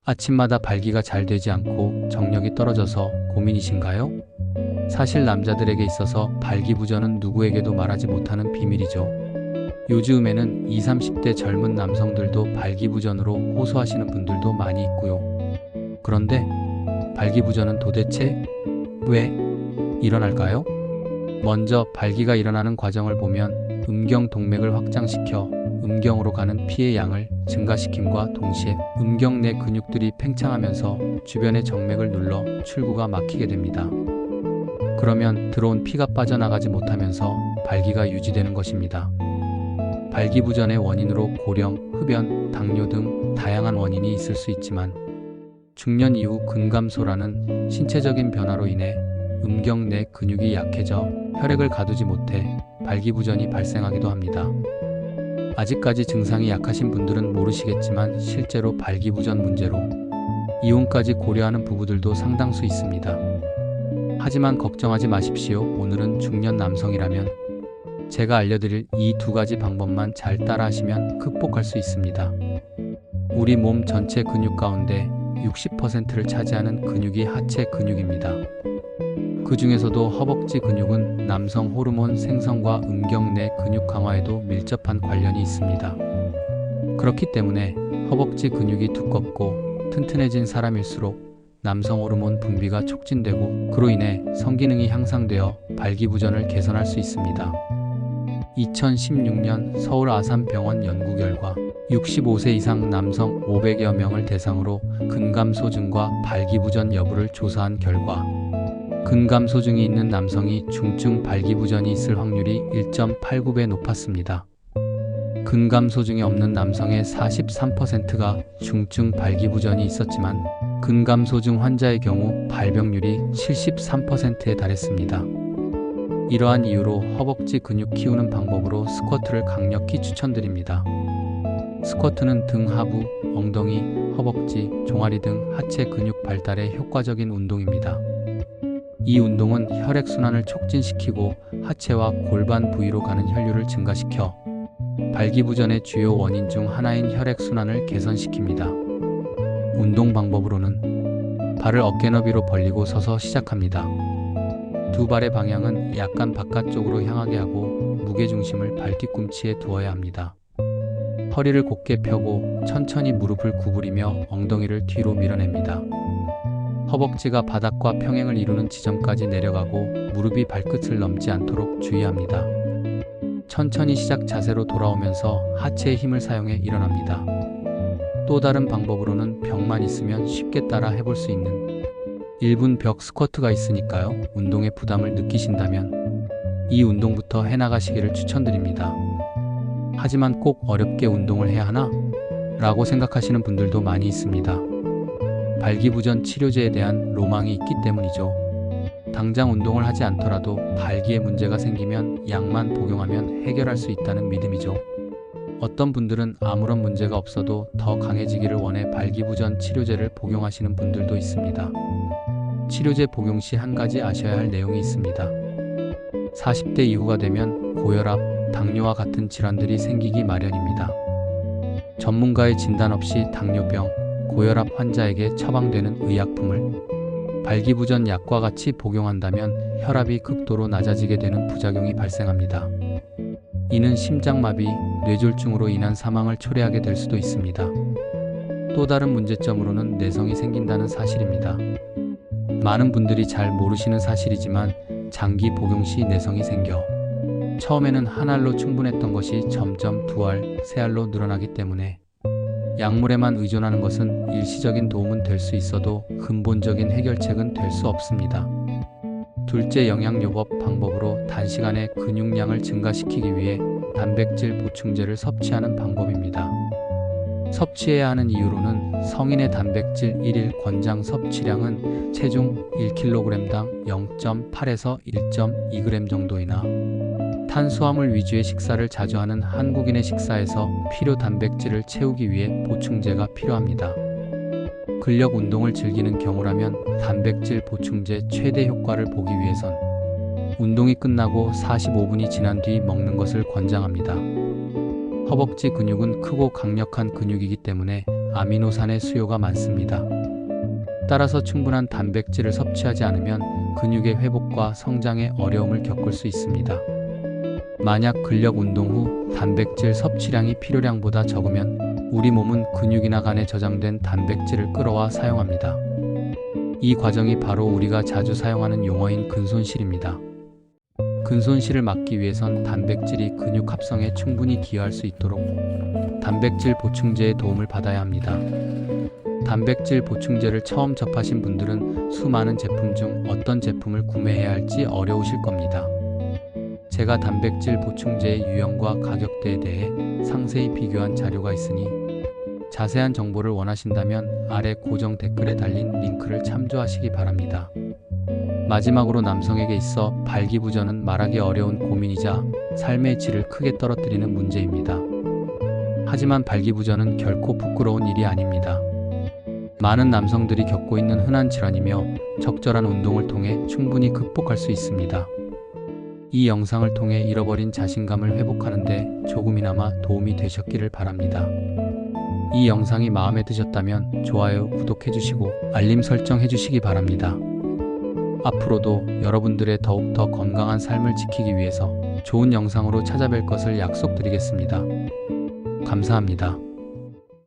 아침마다 발기가 잘 되지 않고 정력이 떨어져서 고민이신가요? 사실 남자들에게 있어서 발기부전은 누구에게도 말하지 못하는 비밀이죠. 요즘에는 20, 30대 젊은 남성들도 발기부전으로 호소하시는 분들도 많이 있고요. 그런데 발기부전은 도대체 왜 일어날까요? 먼저 발기가 일어나는 과정을 보면 음경동맥을 확장시켜 음경으로 가는 피의 양을 증가시킴과 동시에 음경 내 근육들이 팽창하면서 주변의 정맥을 눌러 출구가 막히게 됩니다. 그러면 들어온 피가 빠져나가지 못하면서 발기가 유지되는 것입니다. 발기부전의 원인으로 고령, 흡연, 당뇨 등 다양한 원인이 있을 수 있지만 중년 이후 근감소라는 신체적인 변화로 인해 음경 내 근육이 약해져 혈액을 가두지 못해 발기부전이 발생하기도 합니다. 아직까지 증상이 약하신 분들은 모르시겠지만 실제로 발기부전 문제로 이혼까지 고려하는 부부들도 상당수 있습니다. 하지만 걱정하지 마십시오. 오늘은 중년 남성이라면 제가 알려드릴 이 두 가지 방법만 잘 따라하시면 극복할 수 있습니다. 우리 몸 전체 근육 가운데 60%를 차지하는 근육이 하체 근육입니다. 그 중에서도 허벅지 근육은 남성 호르몬 생성과 음경 내 근육 강화에도 밀접한 관련이 있습니다. 그렇기 때문에 허벅지 근육이 두껍고 튼튼해진 사람일수록 남성 호르몬 분비가 촉진되고 그로 인해 성기능이 향상되어 발기부전을 개선할 수 있습니다. 2016년 서울 아산병원 연구 결과 65세 이상 남성 500여 명을 대상으로 근감소증과 발기부전 여부를 조사한 결과 근감소증이 있는 남성이 중증 발기부전이 있을 확률이 1.89배 높았습니다. 근감소증이 없는 남성의 43%가 중증 발기부전이 있었지만 근감소증 환자의 경우 발병률이 73%에 달했습니다. 이러한 이유로 허벅지 근육 키우는 방법으로 스쿼트를 강력히 추천드립니다. 스쿼트는 등 하부, 엉덩이, 허벅지, 종아리 등 하체 근육 발달에 효과적인 운동입니다. 이 운동은 혈액순환을 촉진시키고 하체와 골반 부위로 가는 혈류를 증가시켜 발기부전의 주요 원인 중 하나인 혈액순환을 개선시킵니다. 운동 방법으로는 발을 어깨 너비로 벌리고 서서 시작합니다. 두 발의 방향은 약간 바깥쪽으로 향하게 하고 무게중심을 발 뒤꿈치에 두어야 합니다. 허리를 곧게 펴고 천천히 무릎을 구부리며 엉덩이를 뒤로 밀어냅니다. 허벅지가 바닥과 평행을 이루는 지점까지 내려가고 무릎이 발끝을 넘지 않도록 주의합니다. 천천히 시작 자세로 돌아오면서 하체의 힘을 사용해 일어납니다. 또 다른 방법으로는 벽만 있으면 쉽게 따라 해볼 수 있는 1분 벽 스쿼트가 있으니까요. 운동에 부담을 느끼신다면 이 운동부터 해나가시기를 추천드립니다. 하지만 꼭 어렵게 운동을 해야 하나? 라고 생각하시는 분들도 많이 있습니다. 발기부전 치료제에 대한 로망이 있기 때문이죠. 당장 운동을 하지 않더라도 발기에 문제가 생기면 약만 복용하면 해결할 수 있다는 믿음이죠. 어떤 분들은 아무런 문제가 없어도 더 강해지기를 원해 발기부전 치료제를 복용하시는 분들도 있습니다. 치료제 복용 시 한 가지 아셔야 할 내용이 있습니다. 40대 이후가 되면 고혈압, 당뇨와 같은 질환들이 생기기 마련입니다. 전문가의 진단 없이 당뇨병, 고혈압 환자에게 처방되는 의약품을 발기부전 약과 같이 복용한다면 혈압이 극도로 낮아지게 되는 부작용이 발생합니다. 이는 심장마비, 뇌졸중으로 인한 사망을 초래하게 될 수도 있습니다. 또 다른 문제점으로는 내성이 생긴다는 사실입니다. 많은 분들이 잘 모르시는 사실이지만 장기 복용 시 내성이 생겨 처음에는 한 알로 충분했던 것이 점점 두 알, 세 알로 늘어나기 때문에 약물에만 의존하는 것은 일시적인 도움은 될 수 있어도 근본적인 해결책은 될 수 없습니다. 둘째, 영양요법 방법으로 단시간에 근육량을 증가시키기 위해 단백질 보충제를 섭취하는 방법입니다. 섭취해야 하는 이유로는 성인의 단백질 1일 권장 섭취량은 체중 1kg당 0.8에서 1.2g 정도이나 탄수화물 위주의 식사를 자주 하는 한국인의 식사에서 필요 단백질을 채우기 위해 보충제가 필요합니다. 근력 운동을 즐기는 경우라면 단백질 보충제 최대 효과를 보기 위해선 운동이 끝나고 45분이 지난 뒤 먹는 것을 권장합니다. 허벅지 근육은 크고 강력한 근육이기 때문에 아미노산의 수요가 많습니다. 따라서 충분한 단백질을 섭취하지 않으면 근육의 회복과 성장에 어려움을 겪을 수 있습니다. 만약 근력 운동 후 단백질 섭취량이 필요량보다 적으면 우리 몸은 근육이나 간에 저장된 단백질을 끌어와 사용합니다. 이 과정이 바로 우리가 자주 사용하는 용어인 근손실입니다. 근손실을 막기 위해선 단백질이 근육 합성에 충분히 기여할 수 있도록 단백질 보충제의 도움을 받아야 합니다. 단백질 보충제를 처음 접하신 분들은 수많은 제품 중 어떤 제품을 구매해야 할지 어려우실 겁니다. 제가 단백질 보충제의 유형과 가격대에 대해 상세히 비교한 자료가 있으니 자세한 정보를 원하신다면 아래 고정 댓글에 달린 링크를 참조하시기 바랍니다. 마지막으로 남성에게 있어 발기부전은 말하기 어려운 고민이자 삶의 질을 크게 떨어뜨리는 문제입니다. 하지만 발기부전은 결코 부끄러운 일이 아닙니다. 많은 남성들이 겪고 있는 흔한 질환이며 적절한 운동을 통해 충분히 극복할 수 있습니다. 이 영상을 통해 잃어버린 자신감을 회복하는데 조금이나마 도움이 되셨기를 바랍니다. 이 영상이 마음에 드셨다면 좋아요, 구독해주시고 알림 설정해주시기 바랍니다. 앞으로도 여러분들의 더욱더 건강한 삶을 지키기 위해서 좋은 영상으로 찾아뵐 것을 약속드리겠습니다. 감사합니다.